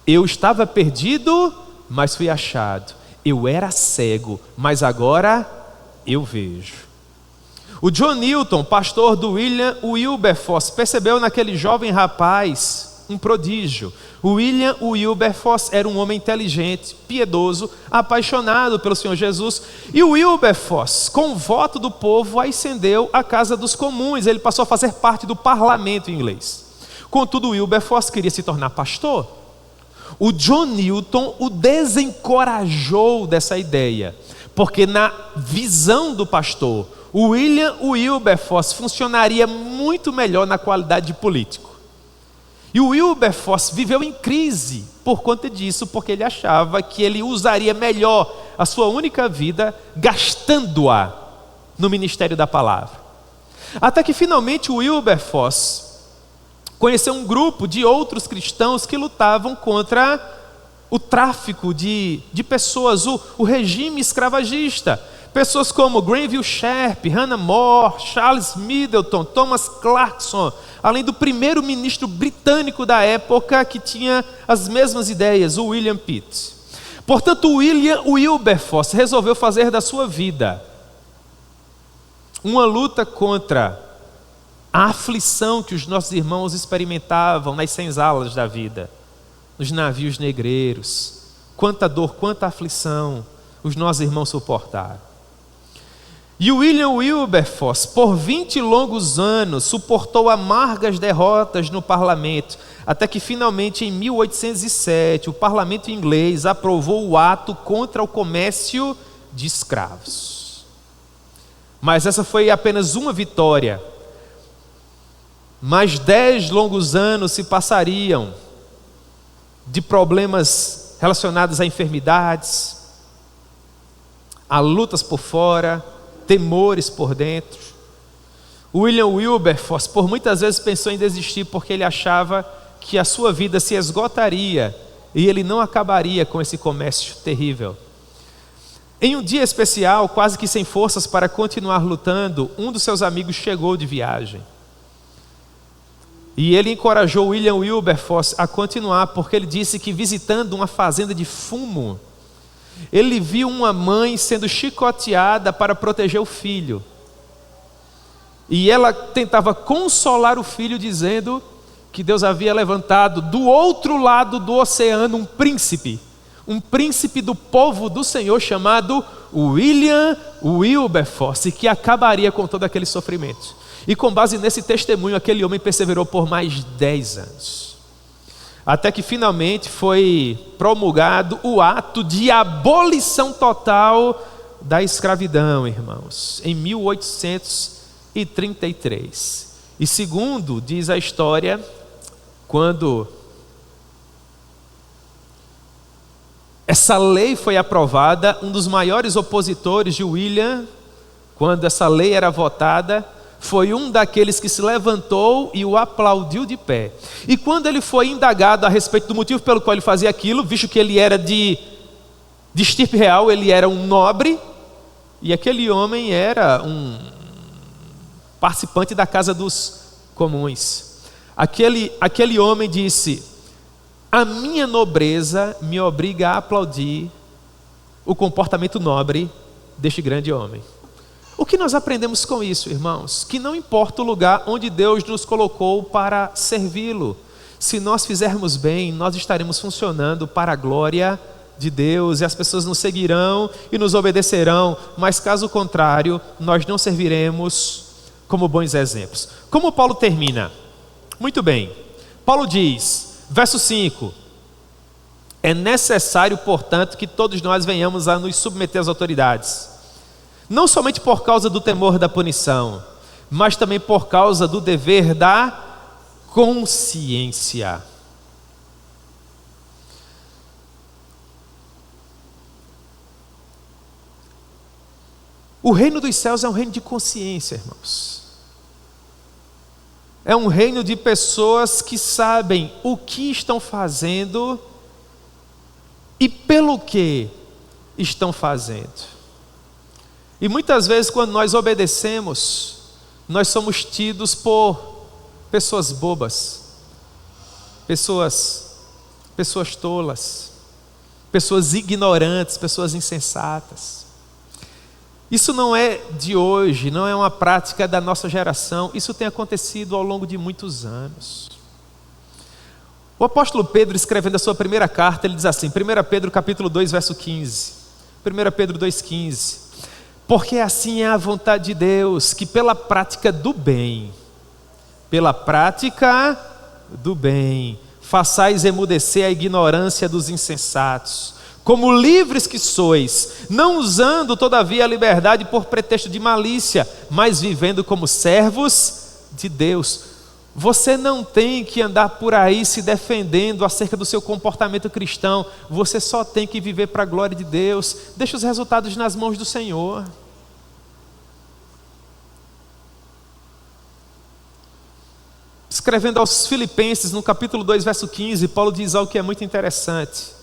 [SPEAKER 1] eu estava perdido, mas fui achado. Eu era cego, mas agora eu vejo. O John Newton, pastor do William Wilberforce, percebeu naquele jovem rapaz um prodígio. O William Wilberforce era um homem inteligente, piedoso, apaixonado pelo Senhor Jesus. E o Wilberforce, com o voto do povo, ascendeu à Casa dos Comuns. Ele passou a fazer parte do parlamento inglês. Contudo, o Wilberforce queria se tornar pastor. O John Newton o desencorajou dessa ideia, porque na visão do pastor, o William Wilberforce funcionaria muito melhor na qualidade de político. E o Wilberforce viveu em crise por conta disso, porque ele achava que ele usaria melhor a sua única vida gastando-a no ministério da palavra. Até que finalmente o Wilberforce conheceu um grupo de outros cristãos que lutavam contra o tráfico de pessoas, o regime escravagista. Pessoas como Granville Sharp, Hannah More, Charles Middleton, Thomas Clarkson, além do primeiro-ministro britânico da época que tinha as mesmas ideias, o William Pitt. Portanto, o William Wilberforce resolveu fazer da sua vida uma luta contra a aflição que os nossos irmãos experimentavam nas senzalas da vida, nos navios negreiros. Quanta dor, quanta aflição os nossos irmãos suportaram. E o William Wilberforce, por 20 longos anos, suportou amargas derrotas no parlamento, até que finalmente em 1807 o parlamento inglês aprovou o ato contra o comércio de escravos. Mas essa foi apenas uma vitória. Mais 10 longos anos se passariam de problemas relacionados a enfermidades, a lutas por fora, temores por dentro. William Wilberforce por muitas vezes pensou em desistir, porque ele achava que a sua vida se esgotaria e ele não acabaria com esse comércio terrível. Em um dia especial, quase que sem forças para continuar lutando, um dos seus amigos chegou de viagem. E ele encorajou William Wilberforce a continuar, porque ele disse que visitando uma fazenda de fumo, ele viu uma mãe sendo chicoteada para proteger o filho. E ela tentava consolar o filho, dizendo que Deus havia levantado do outro lado do oceano um príncipe do povo do Senhor chamado William Wilberforce, que acabaria com todo aquele sofrimento. E com base nesse testemunho, aquele homem perseverou por mais 10 anos. Até que finalmente foi promulgado o ato de abolição total da escravidão, irmãos, em 1833. E segundo diz a história, quando essa lei foi aprovada, um dos maiores opositores de William, quando essa lei era votada, foi um daqueles que se levantou e o aplaudiu de pé. E quando ele foi indagado a respeito do motivo pelo qual ele fazia aquilo, visto que ele era de estirpe real, ele era um nobre, e aquele homem era um participante da Casa dos Comuns. Aquele homem disse: a minha nobreza me obriga a aplaudir o comportamento nobre deste grande homem. O que nós aprendemos com isso, irmãos? Que não importa o lugar onde Deus nos colocou para servi-lo, se nós fizermos bem, nós estaremos funcionando para a glória de Deus, e as pessoas nos seguirão e nos obedecerão, mas caso contrário, nós não serviremos como bons exemplos. Como Paulo termina? Muito bem, Paulo diz, verso 5: é necessário, portanto, que todos nós venhamos a nos submeter às autoridades, não somente por causa do temor da punição, mas também por causa do dever da consciência. O reino dos céus é um reino de consciência, irmãos. é um reino de pessoas que sabem o que estão fazendo e pelo que estão fazendo. E muitas vezes, quando nós obedecemos, nós somos tidos por pessoas bobas, pessoas tolas, pessoas ignorantes, pessoas insensatas. Isso não é de hoje, não é uma prática da nossa geração, isso tem acontecido ao longo de muitos anos. O apóstolo Pedro, escrevendo a sua primeira carta, ele diz assim, 1 Pedro capítulo 2, verso 15, 1 Pedro 2,15, porque assim é a vontade de Deus, que pela prática do bem, façais emudecer a ignorância dos insensatos, como livres que sois, não usando todavia a liberdade por pretexto de malícia, mas vivendo como servos de Deus. Você não tem que andar por aí se defendendo acerca do seu comportamento cristão, você só tem que viver para a glória de Deus. Deixa os resultados nas mãos do Senhor. Escrevendo aos Filipenses, no capítulo 2, verso 15, Paulo diz algo que é muito interessante.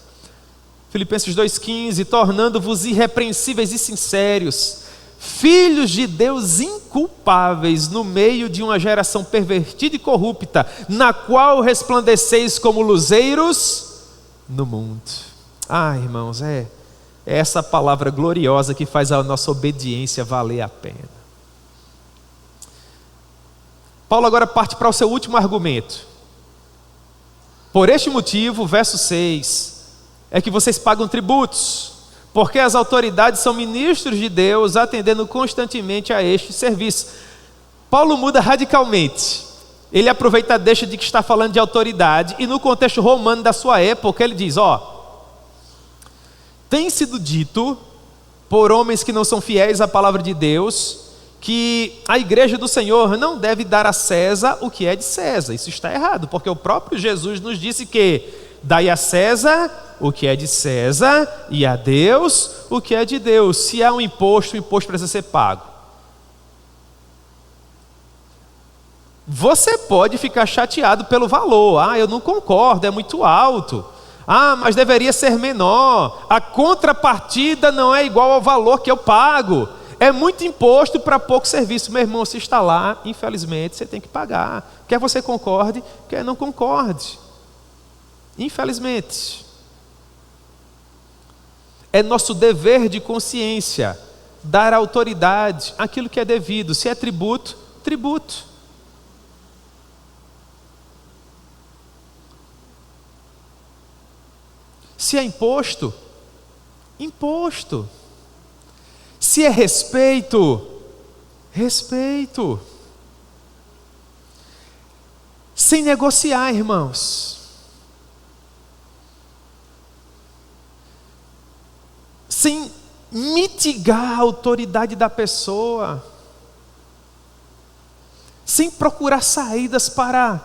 [SPEAKER 1] Filipenses 2,15, tornando-vos irrepreensíveis e sinceros, filhos de Deus inculpáveis, no meio de uma geração pervertida e corrupta, na qual resplandeceis como luzeiros no mundo. Irmãos, é essa palavra gloriosa que faz a nossa obediência valer a pena. Paulo agora parte para o seu último argumento. Por este motivo, verso 6, é que vocês pagam tributos, porque as autoridades são ministros de Deus, atendendo constantemente a este serviço. Paulo muda radicalmente. Ele aproveita a deixa de que está falando de autoridade, e no contexto romano da sua época, ele diz, tem sido dito por homens que não são fiéis à palavra de Deus, que a igreja do Senhor não deve dar a César o que é de César. Isso está errado, porque o próprio Jesus nos disse que dai a César o que é de César e a Deus o que é de Deus. Se há um imposto, o imposto precisa ser pago. Você pode ficar chateado pelo valor. Eu não concordo, é muito alto. Mas deveria ser menor. A contrapartida não é igual ao valor que eu pago. É muito imposto para pouco serviço. Meu irmão, você está lá, infelizmente, você tem que pagar. Quer você concorde, quer não concorde. Infelizmente. É nosso dever de consciência dar autoridade àquilo que é devido. Se é tributo, tributo. Se é imposto, imposto. Se é respeito, respeito. Sem negociar, irmãos. Sem mitigar a autoridade da pessoa. Sem procurar saídas para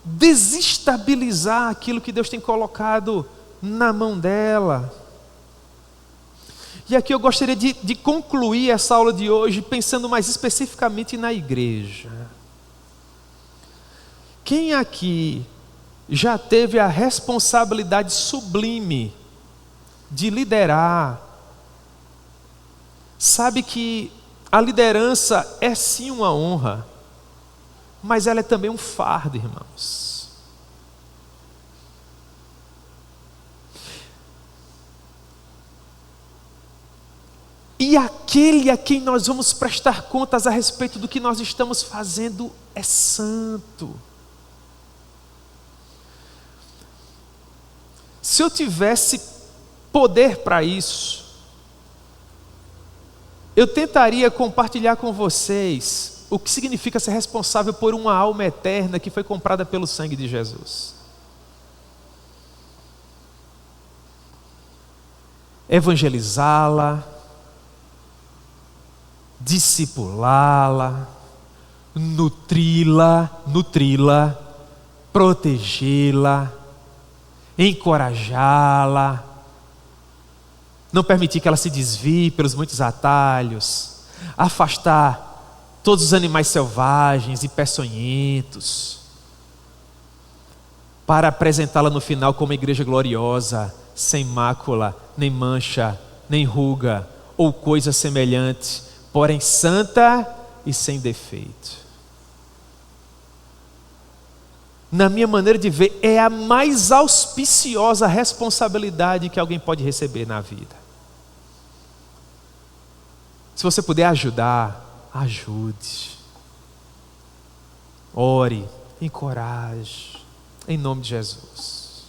[SPEAKER 1] desestabilizar aquilo que Deus tem colocado na mão dela. E aqui eu gostaria de concluir essa aula de hoje pensando mais especificamente na igreja. Quem aqui já teve a responsabilidade sublime de liderar, sabe que a liderança é sim uma honra, mas ela é também um fardo, irmãos. E aquele a quem nós vamos prestar contas a respeito do que nós estamos fazendo é santo. Se eu tivesse poder para isso, eu tentaria compartilhar com vocês o que significa ser responsável por uma alma eterna que foi comprada pelo sangue de Jesus. Evangelizá-la, discipulá-la, nutri-la, protegê-la, encorajá-la, não permitir que ela se desvie pelos muitos atalhos, afastar todos os animais selvagens e peçonhentos, para apresentá-la no final como igreja gloriosa, sem mácula, nem mancha, nem ruga, ou coisa semelhante, porém santa e sem defeito. Na minha maneira de ver, é a mais auspiciosa responsabilidade que alguém pode receber na vida. Se você puder ajudar, ajude. Ore, encoraje, em nome de Jesus.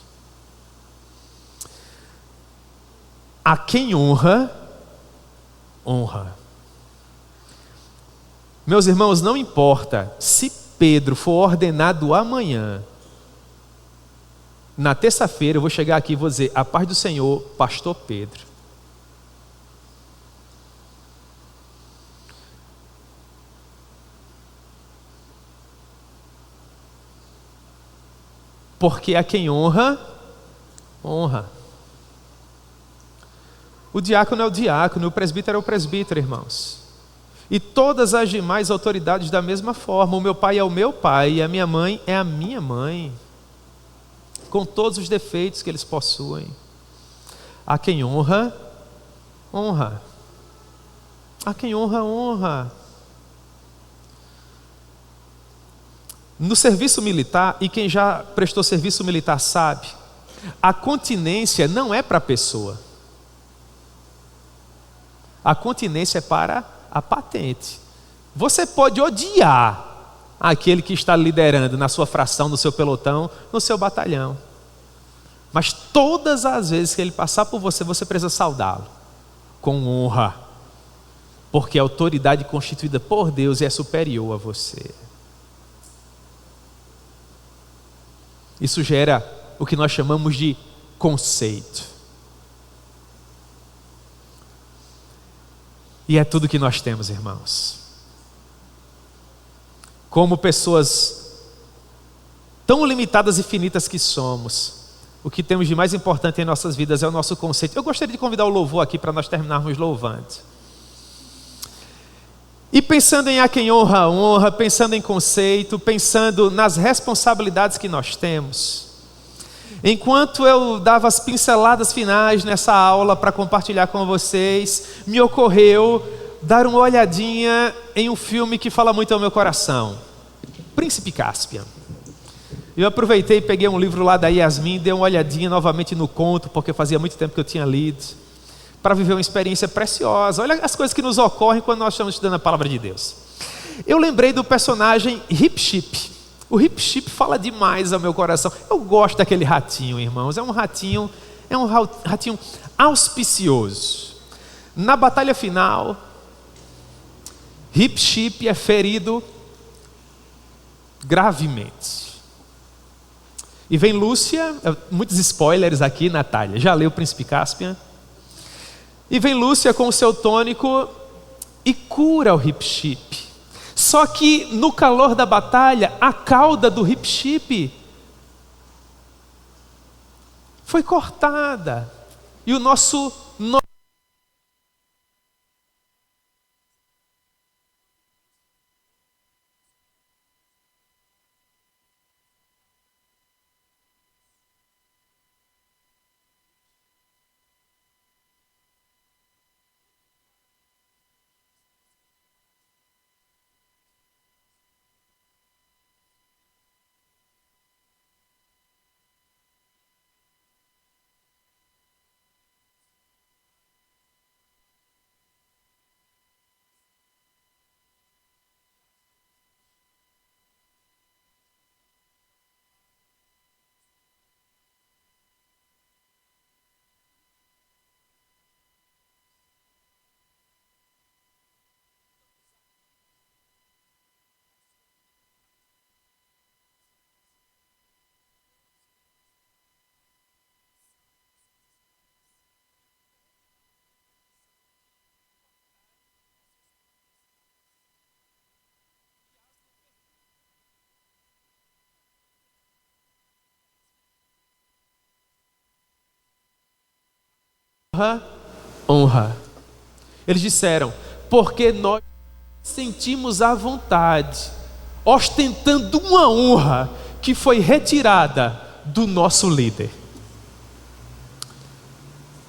[SPEAKER 1] A quem honra, honra. Meus irmãos, não importa se Pedro for ordenado amanhã, na terça-feira eu vou chegar aqui e vou dizer: a paz do Senhor, pastor Pedro. Porque a quem honra, honra. O diácono é o diácono, o presbítero é o presbítero, irmãos. E todas as demais autoridades da mesma forma. O meu pai é o meu pai e a minha mãe é a minha mãe, com todos os defeitos que eles possuem. A quem honra, honra. A quem honra, honra. No serviço militar, e quem já prestou serviço militar sabe, a continência não é para a pessoa. A continência é para a patente. Você pode odiar aquele que está liderando na sua fração, no seu pelotão, no seu batalhão, mas todas as vezes que ele passar por você, você precisa saudá-lo com honra, porque a autoridade constituída por Deus é superior a você. Isso gera o que nós chamamos de conceito. E é tudo que nós temos, irmãos. Como pessoas tão limitadas e finitas que somos, o que temos de mais importante em nossas vidas é o nosso conceito. Eu gostaria de convidar o louvor aqui para nós terminarmos louvando. E pensando em a quem honra, honra, pensando em conceito, pensando nas responsabilidades que nós temos. Enquanto eu dava as pinceladas finais nessa aula para compartilhar com vocês, me ocorreu dar uma olhadinha em um filme que fala muito ao meu coração, Príncipe Caspian. Eu aproveitei e peguei um livro lá da Yasmin, dei uma olhadinha novamente no conto, porque fazia muito tempo que eu tinha lido, para viver uma experiência preciosa. Olha as coisas que nos ocorrem quando nós estamos estudando a palavra de Deus. Eu lembrei do personagem Hip Chip. O Hip Chip fala demais ao meu coração. Eu gosto daquele ratinho, irmãos. É um ratinho auspicioso. Na batalha final, Hip Chip é ferido gravemente. E vem Lúcia, muitos spoilers aqui, Natália. Já leu o Príncipe Caspian? E vem Lúcia com o seu tônico e cura o Hip Chip. Só que no calor da batalha, a cauda do Hip Chip foi cortada. E o nosso honra. Eles disseram, porque nós sentimos à vontade, ostentando uma honra que foi retirada do nosso líder.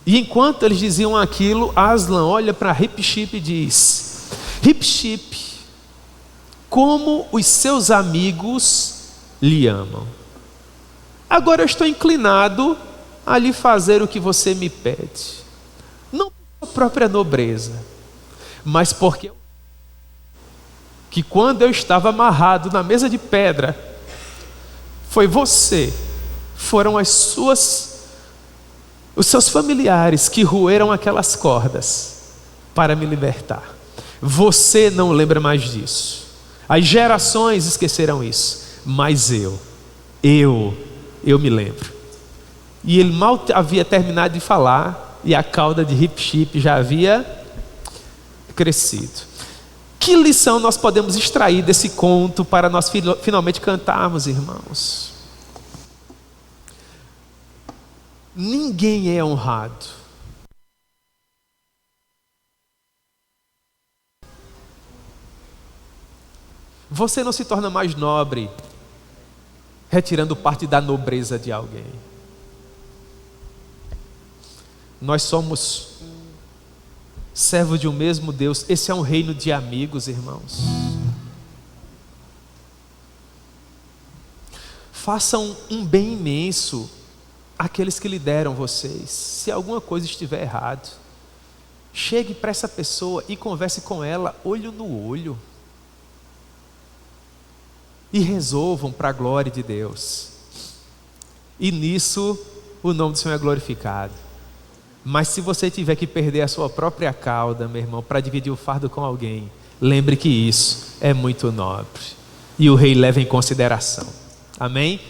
[SPEAKER 1] E enquanto eles diziam aquilo, Aslan olha para Ripship e diz: Ripship, como os seus amigos lhe amam. Agora eu estou inclinado a lhe fazer o que você me pede. Não por sua própria nobreza, mas porque que quando eu estava amarrado na mesa de pedra, foram os seus familiares que roeram aquelas cordas para me libertar. Você não lembra mais disso. As gerações esqueceram isso, mas eu me lembro. E ele mal havia terminado de falar e a cauda de Ripship já havia crescido. Que lição nós podemos extrair desse conto para nós finalmente cantarmos, irmãos? Ninguém é honrado você não se torna mais nobre retirando parte da nobreza de alguém. Nós somos servos de um mesmo Deus. Esse é um reino de amigos, irmãos. Façam um bem imenso àqueles que lideram vocês. Se alguma coisa estiver errado, chegue para essa pessoa e converse com ela olho no olho. E resolvam para a glória de Deus. E nisso o nome do Senhor é glorificado. Mas se você tiver que perder a sua própria cauda, meu irmão, para dividir o fardo com alguém, lembre que isso é muito nobre. E o rei leva em consideração. Amém?